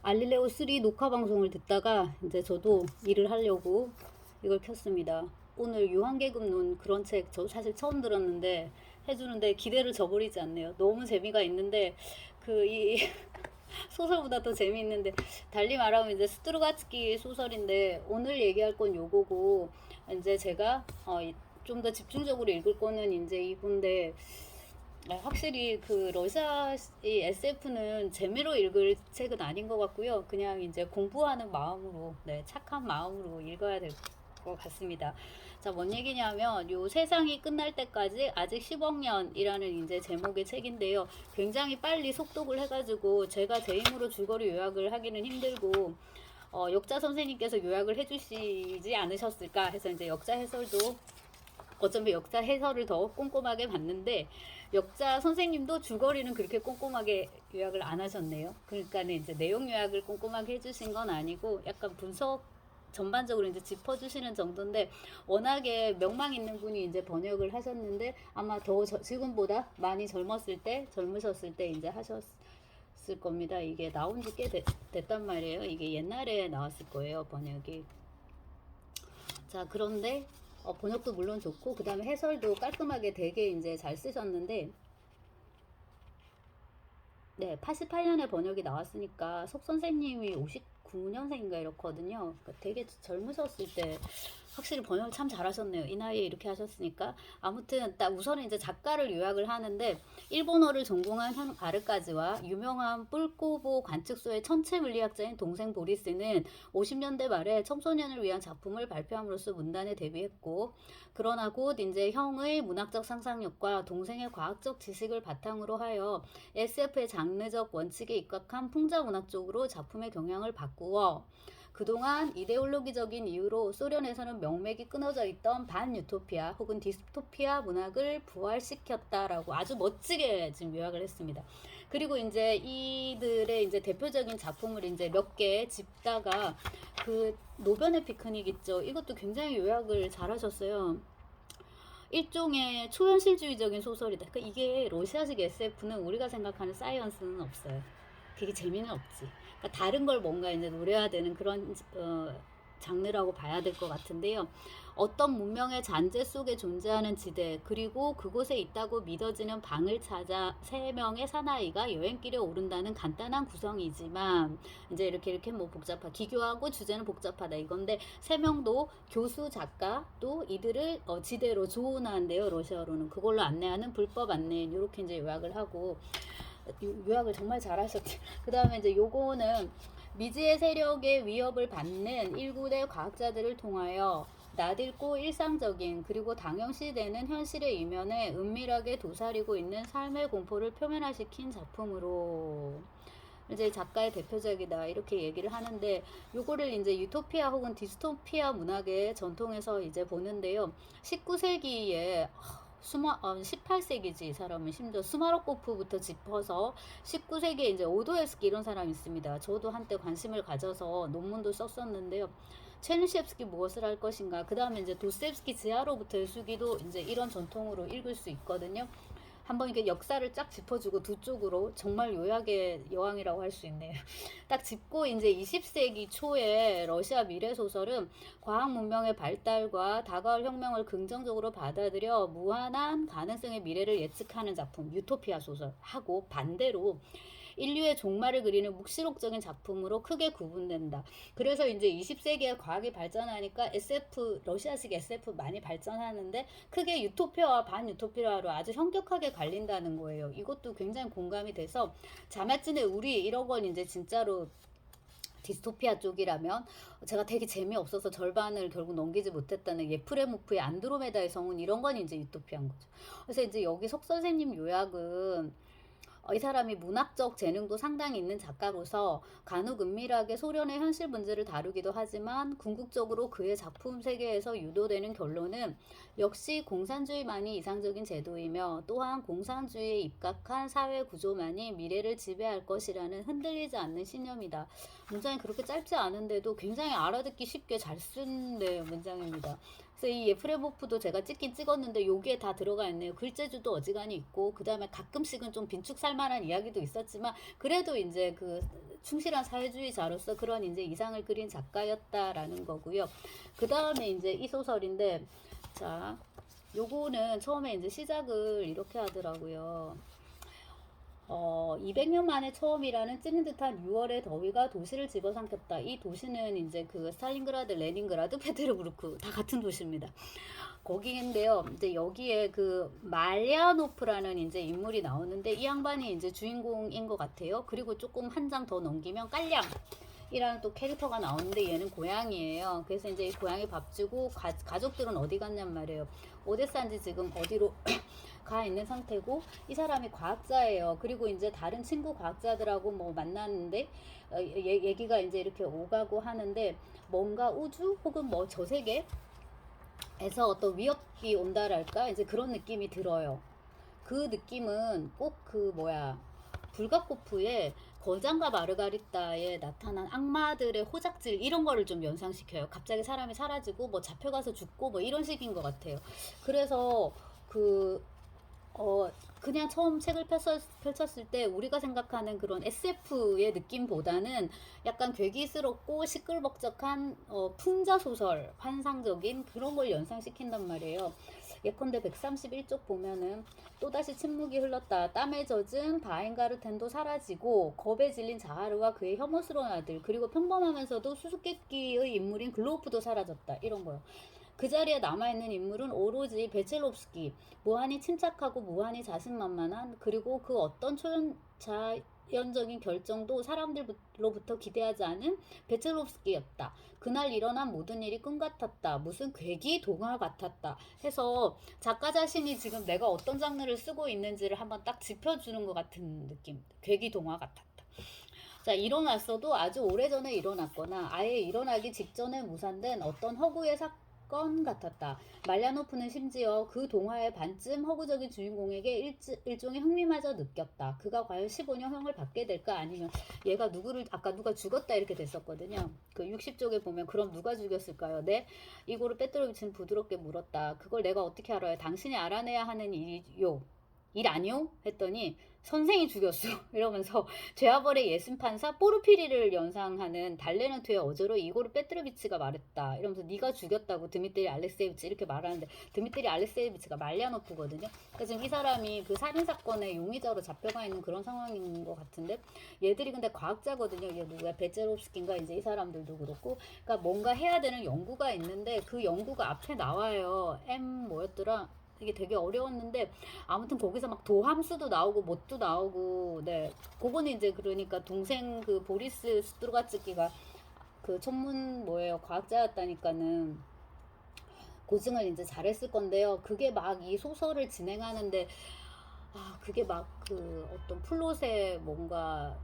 알릴레오 3 녹화 방송을 듣다가 이제 저도 일을 하려고 이걸 켰습니다. 오늘 유한계급론 그런 책 저 사실 처음 들었는데 해주는데 기대를 저버리지 않네요. 너무 재미가 있는데 그 이 소설보다 더 재미있는데, 달리 말하면 이제 스트루가츠키 소설인데 오늘 얘기할 건 요거고, 이제 제가 좀 더 집중적으로 읽을 거는 이제 이건데, 확실히 그 러시아 이 SF는 재미로 읽을 책은 아닌 것 같고요. 그냥 이제 공부하는 마음으로, 네, 착한 마음으로 읽어야 될 것 같습니다. 자, 뭔 얘기냐면 요 세상이 끝날 때까지 아직 10억 년이라는 이제 제목의 책인데요. 굉장히 빨리 속독을 해가지고 제가 제 힘으로 줄거리 요약을 하기는 힘들고, 역자 선생님께서 요약을 해주시지 않으셨을까 해서 이제 역자 해설도, 어쩌면 역자 해설을 더 꼼꼼하게 봤는데 역자 선생님도 줄거리는 그렇게 꼼꼼하게 요약을 안 하셨네요. 그러니까는 이제 내용 요약을 꼼꼼하게 해주신 건 아니고 약간 분석 전반적으로 이제 짚어주시는 정도인데, 워낙에 명망 있는 분이 이제 번역을 하셨는데 아마 더 지금보다 많이 젊으셨을 때 이제 하셨을 겁니다. 이게 나온 지 꽤 됐단 말이에요. 이게 옛날에 나왔을 거예요, 번역이. 자, 그런데 번역도 물론 좋고 그 다음에 해설도 깔끔하게 되게 이제 잘 쓰셨는데, 네, 88년에 번역이 나왔으니까 속 선생님이 59년생인가 이렇거든요. 그러니까 되게 젊으셨을 때 확실히 번역을 참 잘하셨네요. 이 나이에 이렇게 하셨으니까. 아무튼 딱 우선은 이제 작가를 요약을 하는데, 일본어를 전공한 현 아르까즈와 유명한 뿔꼬보 관측소의 천체 물리학자인 동생 보리스는 50년대 말에 청소년을 위한 작품을 발표함으로써 문단에 데뷔했고, 그러나 곧 이제 형의 문학적 상상력과 동생의 과학적 지식을 바탕으로 하여 SF의 장르적 원칙에 입각한 풍자문학 쪽으로 작품의 경향을 바꾸어 그동안 이데올로기적인 이유로 소련에서는 명맥이 끊어져 있던 반유토피아 혹은 디스토피아 문학을 부활시켰다라고 아주 멋지게 지금 요약을 했습니다. 그리고 이제 이들의 이제 대표적인 작품을 이제 몇 개 짚다가, 그 노변의 피크닉 있죠. 이것도 굉장히 요약을 잘하셨어요. 일종의 초현실주의적인 소설이다. 그러니까 이게 러시아식 SF는 우리가 생각하는 사이언스는 없어요. 그게 재미는 없지. 그러니까 다른 걸 뭔가 이제 노려야 되는 그런 장르라고 봐야 될 것 같은데요. 어떤 문명의 잔재 속에 존재하는 지대, 그리고 그곳에 있다고 믿어지는 방을 찾아 세 명의 사나이가 여행길에 오른다는 간단한 구성이지만, 이제 이렇게 뭐 기교하고 주제는 복잡하다 이건데, 세 명도 교수, 작가, 또 이들을 지대로 조언하는데요. 러시아로는 그걸로 안내하는 불법 안내인, 이렇게 이제 요약을 하고, 요약을 정말 잘하셨죠. 그 다음에 이제 요거는 미지의 세력의 위협을 받는 일군의 과학자들을 통하여 나딜고 일상적인, 그리고 당연시되는 현실의 이면에 은밀하게 도사리고 있는 삶의 공포를 표면화시킨 작품으로 이제 작가의 대표작이다 이렇게 얘기를 하는데, 요거를 이제 유토피아 혹은 디스토피아 문학의 전통에서 이제 보는데요. 19세기에 18세기지 이 사람은. 심지어 스마로코프부터 짚어서 19세기에 이제 오도에스키 이런 사람이 있습니다. 저도 한때 관심을 가져서 논문도 썼었는데요. 체누셰프스키 무엇을 할 것인가, 그 다음에 이제 도스토옙스키 지하로부터의 수기도 이제 이런 전통으로 읽을 수 있거든요. 한번 이렇게 역사를 쫙 짚어주고 두 쪽으로 정말 요약의 여왕이라고 할 수 있네요. 딱 짚고 이제 20세기 초에 러시아 미래 소설은 과학 문명의 발달과 다가올 혁명을 긍정적으로 받아들여 무한한 가능성의 미래를 예측하는 작품 유토피아 소설하고, 반대로 인류의 종말을 그리는 묵시록적인 작품으로 크게 구분된다. 그래서 이제 20세기에 과학이 발전하니까 SF, 러시아식 SF 많이 발전하는데 크게 유토피아와 반유토피아로 아주 현격하게 갈린다는 거예요. 이것도 굉장히 공감이 돼서, 자마진의 우리 이런 건 이제 진짜로 디스토피아 쪽이라면, 제가 되게 재미없어서 절반을 결국 넘기지 못했다는 예프레모프의 안드로메다의 성운, 이런 건 이제 유토피아인 거죠. 그래서 이제 여기 석 선생님 요약은 이 사람이 문학적 재능도 상당히 있는 작가로서 간혹 은밀하게 소련의 현실 문제를 다루기도 하지만, 궁극적으로 그의 작품 세계에서 유도되는 결론은 역시 공산주의만이 이상적인 제도이며 또한 공산주의에 입각한 사회 구조만이 미래를 지배할 것이라는 흔들리지 않는 신념이다. 문장이 그렇게 짧지 않은데도 굉장히 알아듣기 쉽게 잘 쓴 문장입니다. 그래서 이 예프레모프도 제가 찍긴 찍었는데 여기에 다 들어가 있네요. 글재주도 어지간히 있고, 그 다음에 가끔씩은 좀 빈축 살만한 이야기도 있었지만, 그래도 이제 그 충실한 사회주의자로서 그런 이제 이상을 그린 작가였다라는 거고요. 그 다음에 이제 이 소설인데, 자, 요거는 처음에 이제 시작을 이렇게 하더라고요. 200년 만에 처음이라는 찌는 듯한 6월의 더위가 도시를 집어삼켰다. 이 도시는 이제 그 스탈린그라드, 레닌그라드, 페테르부르크 다 같은 도시입니다. 거기인데요. 이제 여기에 그 말야노프라는 이제 인물이 나오는데 이 양반이 이제 주인공인 것 같아요. 그리고 조금 한 장 더 넘기면 깔량 이라는 또 캐릭터가 나오는데 얘는 고양이에요. 그래서 이제 고양이 밥 주고 가족들은 어디 갔냔 말이에요. 오데사인지 지금 어디로 가 있는 상태고 이 사람이 과학자예요. 그리고 이제 다른 친구 과학자들하고 뭐 만났는데 얘기가 이제 이렇게 오가고 하는데 뭔가 우주 혹은 뭐 저세계 에서 어떤 위협이 온다랄까 이제 그런 느낌이 들어요. 그 느낌은 꼭 그 뭐야 불가코프의 거장과 마르가리따에 나타난 악마들의 호작질 이런 거를 좀 연상시켜요. 갑자기 사람이 사라지고 뭐 잡혀가서 죽고 뭐 이런 식인 것 같아요. 그래서 그 그냥 처음 책을 펼쳤을 때 우리가 생각하는 그런 SF의 느낌보다는 약간 괴기스럽고 시끌벅적한 풍자소설, 환상적인 그런 걸 연상시킨단 말이에요. 예컨대 131쪽 보면은 또다시 침묵이 흘렀다. 땀에 젖은 바행가르텐도 사라지고 겁에 질린 자하르와 그의 혐오스러운 아들 그리고 평범하면서도 수수께끼의 인물인 글로우프도 사라졌다. 이런 거요. 그 자리에 남아있는 인물은 오로지 베첼롭스키, 무한히 침착하고 무한히 자신만만한 그리고 그 어떤 자연적인 결정도 사람들로부터 기대하지 않은 베첼롭스키였다. 그날 일어난 모든 일이 꿈 같았다. 무슨 괴기 동화 같았다. 해서 작가 자신이 지금 내가 어떤 장르를 쓰고 있는지를 한번 딱 짚어주는 것 같은 느낌. 괴기 동화 같았다. 자, 일어났어도 아주 오래전에 일어났거나 아예 일어나기 직전에 무산된 어떤 허구의 사건 같았다. 말야노프는 심지어 그 동화의 반쯤 허구적인 주인공에게 일종의 흥미마저 느꼈다. 그가 과연 15년 형을 받게 될까 아니면 얘가 누구를 아까 누가 죽었다 이렇게 됐었거든요. 그 60쪽에 보면 그럼 누가 죽였을까요? 네? 이고르 빼트로비치는 부드럽게 물었다. 그걸 내가 어떻게 알아요? 당신이 알아내야 하는 일이요. 일 아니요? 했더니 선생이 죽였어. 이러면서 죄와벌의 예순판사 포르피리를 연상하는 달레노트의 어조로 이고르 페트로비치가 말했다. 이러면서 네가 죽였다고 드미트리 알렉세이비치 이렇게 말하는데 드미트리 알렉세이비치가 말야노프거든요. 그래서 지금 이 사람이 그 살인사건의 용의자로 잡혀가 있는 그런 상황인 것 같은데 얘들이 근데 과학자거든요. 얘 누구야? 베제롭스키인가 이제 이 사람들도 그렇고 그러니까 뭔가 해야 되는 연구가 있는데 그 연구가 앞에 나와요. 뭐였더라? 이게 되게 어려웠는데 아무튼 거기서 막 도함수도 나오고 뭣도 나오고 네 그거는 이제 그러니까 동생 그 보리스 스트로가츠키가 그 천문 뭐예요 과학자였다니까는 고증을 이제 잘했을 건데요. 그게 막 이 소설을 진행하는데 그게 막 그 어떤 플롯에 뭔가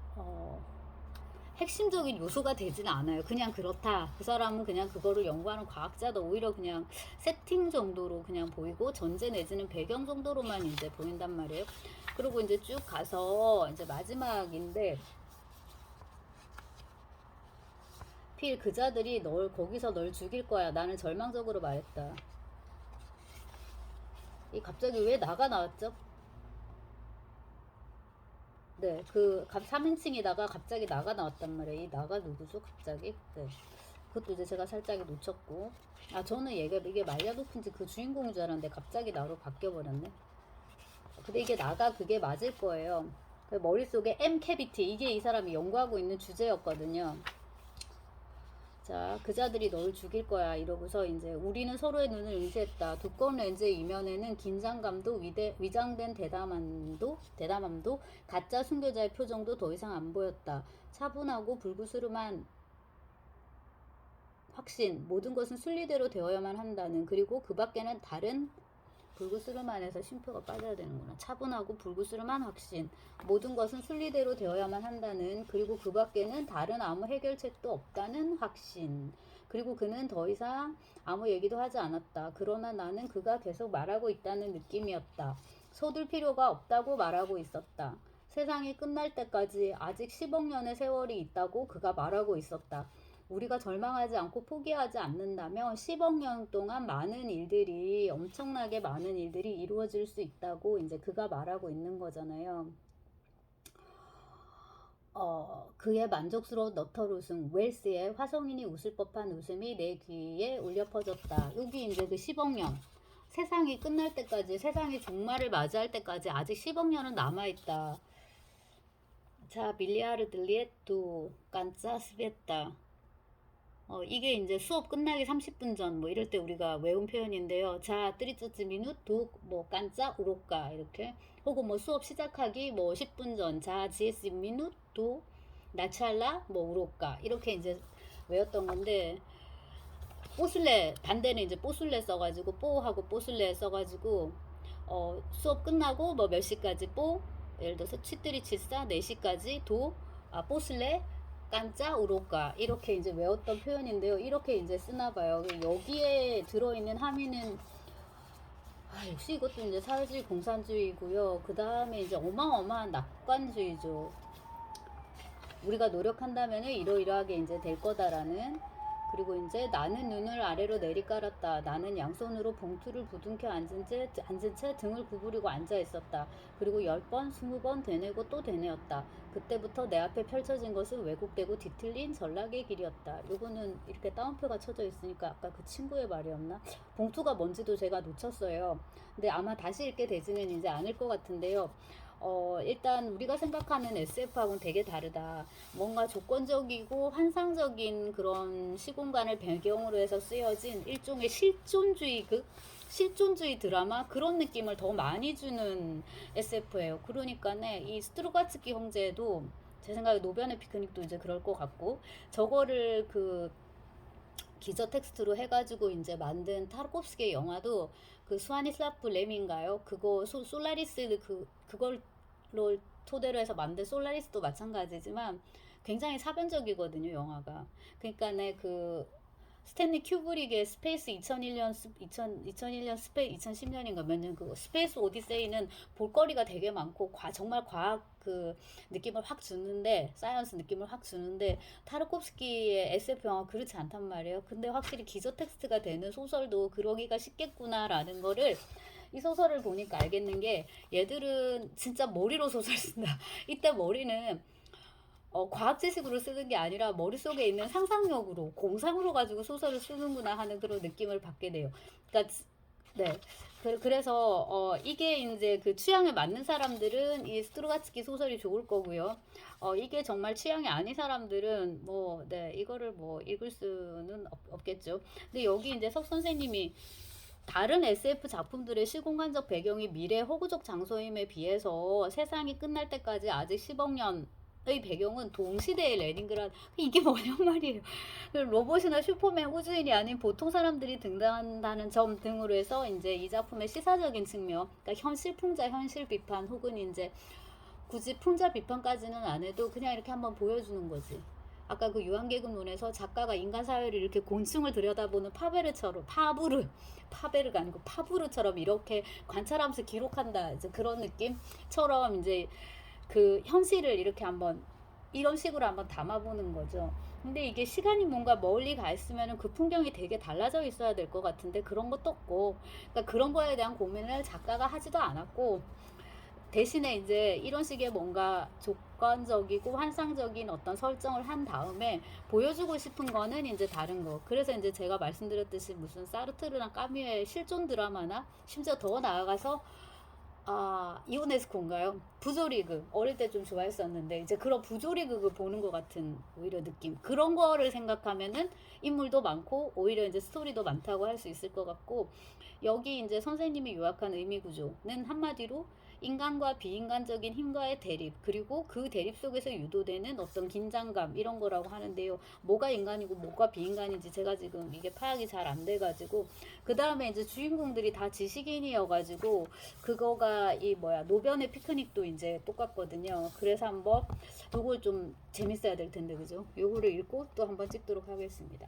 핵심적인 요소가 되지는 않아요. 그냥 그렇다. 그 사람은 그냥 그거를 연구하는 과학자다. 오히려 그냥 세팅 정도로 그냥 보이고 전제 내지는 배경 정도로만 이제 보인단 말이에요. 그리고 이제 쭉 가서 이제 마지막인데 필 그자들이 거기서 널 죽일 거야. 나는 절망적으로 말했다. 이 갑자기 왜 나가 나왔죠? 네, 그 3인칭이다가 갑자기 나가 나왔단 말이에요. 이 나가 누구죠? 갑자기? 네. 그것도 이제 제가 살짝 놓쳤고. 저는 이게 말야도프인지 그 주인공인 줄 알았는데 갑자기 나로 바뀌어버렸네. 근데 이게 나가 그게 맞을 거예요. 그 머릿속에 M 캐비티 이게 이 사람이 연구하고 있는 주제였거든요. 자, 그자들이 널 죽일 거야. 이러고서 이제 우리는 서로의 눈을 의지했다. 두꺼운 렌즈의 이면에는 긴장감도 위장된 대담함도 가짜 순교자의 표정도 더 이상 안 보였다. 차분하고 불구스름한 확신, 모든 것은 순리대로 되어야만 한다는 그리고 그 밖에는 다른 불구스름한에서 쉼표가 빠져야 되는구나. 차분하고 불구스름한 확신. 모든 것은 순리대로 되어야만 한다는 그리고 그 밖에는 다른 아무 해결책도 없다는 확신. 그리고 그는 더 이상 아무 얘기도 하지 않았다. 그러나 나는 그가 계속 말하고 있다는 느낌이었다. 서둘 필요가 없다고 말하고 있었다. 세상이 끝날 때까지 아직 10억 년의 세월이 있다고 그가 말하고 있었다. 우리가 절망하지 않고 포기하지 않는다면 10억 년 동안 엄청나게 많은 일들이 이루어질 수 있다고 이제 그가 말하고 있는 거잖아요. 그의 만족스러운 너털 웃음, 웰스의 화성인이 웃을 법한 웃음이 내 귀에 울려 퍼졌다. 여기 이제 그 10억 년. 세상이 끝날 때까지, 세상이 종말을 맞이할 때까지 아직 10억 년은 남아있다. 자, 밀리아르들리에또 깐짜 스베타. 이게 이제 수업 끝나기 30분 전, 뭐 이럴 때 우리가 외운 표현인데요. 자, 뜨리쩌즈 미누, 뭐, 깐짜, 우로까, 이렇게. 혹은 뭐 수업 시작하기 뭐 10분 전, 자, 지에스 미누, 나찰라, 뭐, 우로까. 이렇게 이제 외웠던 건데, 뽀슬레, 반대는 이제 뽀슬레 써가지고, 뽀하고 뽀슬레 써가지고, 수업 끝나고 뭐 몇 시까지 예를 들어서 치뜨리 치싸 4시까지 뽀슬레 깐짜 우로까 이렇게 이제 외웠던 표현인데요. 이렇게 이제 쓰나 봐요. 여기에 들어있는 함의는 역시 이것도 이제 사회주의 공산주의고요. 그 다음에 이제 어마어마한 낙관주의죠. 우리가 노력한다면 이러이러하게 이제 될 거다라는. 그리고 이제 나는 눈을 아래로 내리깔았다. 나는 양손으로 봉투를 부둥켜 앉은 채 등을 구부리고 앉아 있었다. 그리고 10번, 20번 되뇌고 또 되뇌었다. 그때부터 내 앞에 펼쳐진 것은 왜곡되고 뒤틀린 전락의 길이었다. 요거는 이렇게 따옴표가 쳐져 있으니까 아까 그 친구의 말이었나? 봉투가 뭔지도 제가 놓쳤어요. 근데 아마 다시 읽게 되지는 이제 않을 것 같은데요. 일단 우리가 생각하는 SF하고는 되게 다르다. 뭔가 조건적이고 환상적인 그런 시공간을 배경으로 해서 쓰여진 일종의 실존주의 드라마 그런 느낌을 더 많이 주는 SF예요. 그러니까네 이 스트로가츠키 형제도 제 생각에 노변의 피크닉도 이제 그럴 것 같고 저거를 그 기저 텍스트로 해가지고 이제 만든 타르코프스키의 영화도 그 스와니슬라프 램인가요? 그거 솔라리스 그걸로 토대로 해서 만든 솔라리스도 마찬가지지만 굉장히 사변적이거든요, 영화가. 그러니까 그 스탠리 큐브릭의 스페이스 2001년 2010년인가 몇 년 그거 스페이스 오디세이는 볼거리가 되게 많고 정말 과학 그 느낌을 확 주는데 사이언스 느낌을 확 주는데 타르코프스키의 SF 영화 그렇지 않단 말이에요. 근데 확실히 기저 텍스트가 되는 소설도 그러기가 쉽겠구나라는 거를 이 소설을 보니까 알겠는 게 얘들은 진짜 머리로 소설 쓴다. 이때 머리는 과학 지식으로 쓰는 게 아니라 머릿속에 있는 상상력으로 공상으로 가지고 소설을 쓰는구나 하는 그런 느낌을 받게 돼요. 그러니까 네. 그래서 이게 이제 그 취향에 맞는 사람들은 이 스트로가츠키 소설이 좋을 거고요. 이게 정말 취향이 아닌 사람들은 뭐 네, 이거를 뭐 읽을 수는 없겠죠. 근데 여기 이제 석 선생님이 다른 SF 작품들의 시공간적 배경이 미래 허구적 장소임에 비해서 세상이 끝날 때까지 아직 10억 년의 배경은 동시대의 레닌그라드. 이게 뭐냔 말이에요. 로봇이나 슈퍼맨 우주인이 아닌 보통 사람들이 등장한다는 점 등으로 해서 이제 이 작품의 시사적인 측면, 그러니까 현실 풍자, 현실 비판 혹은 이제 굳이 풍자 비판까지는 안 해도 그냥 이렇게 한번 보여주는 거지. 아까 그 유한계급론에서 작가가 인간 사회를 이렇게 곤충을 들여다보는 파베르가 아니고 파브르처럼 이렇게 관찰하면서 기록한다. 이제 그런 느낌처럼 이제 그 현실을 이렇게 한번 이런 식으로 한번 담아보는 거죠. 근데 이게 시간이 뭔가 멀리 가 있으면 그 풍경이 되게 달라져 있어야 될 것 같은데 그런 것도 없고, 그러니까 그런 거에 대한 고민을 작가가 하지도 않았고, 대신에 이제 이런 식의 뭔가 조건적이고 환상적인 어떤 설정을 한 다음에 보여주고 싶은 거는 이제 다른 거. 그래서 이제 제가 말씀드렸듯이 무슨 사르트르나 까뮈의 실존 드라마나 심지어 더 나아가서 이오네스코인가요? 부조리그 어릴 때 좀 좋아했었는데 이제 그런 부조리극을 보는 것 같은 오히려 느낌. 그런 거를 생각하면은 인물도 많고 오히려 이제 스토리도 많다고 할 수 있을 것 같고, 여기 이제 선생님이 요약한 의미 구조는 한마디로 인간과 비인간적인 힘과의 대립, 그리고 그 대립 속에서 유도되는 어떤 긴장감 이런 거라고 하는데요. 뭐가 인간이고 뭐가 비인간인지 제가 지금 이게 파악이 잘 안 돼가지고, 그 다음에 이제 주인공들이 다 지식인이어가지고 그거가 이 노변의 피크닉도 이제 똑같거든요. 그래서 한번 요걸 좀 재밌어야 될 텐데 그죠? 요거를 읽고 또 한번 찍도록 하겠습니다.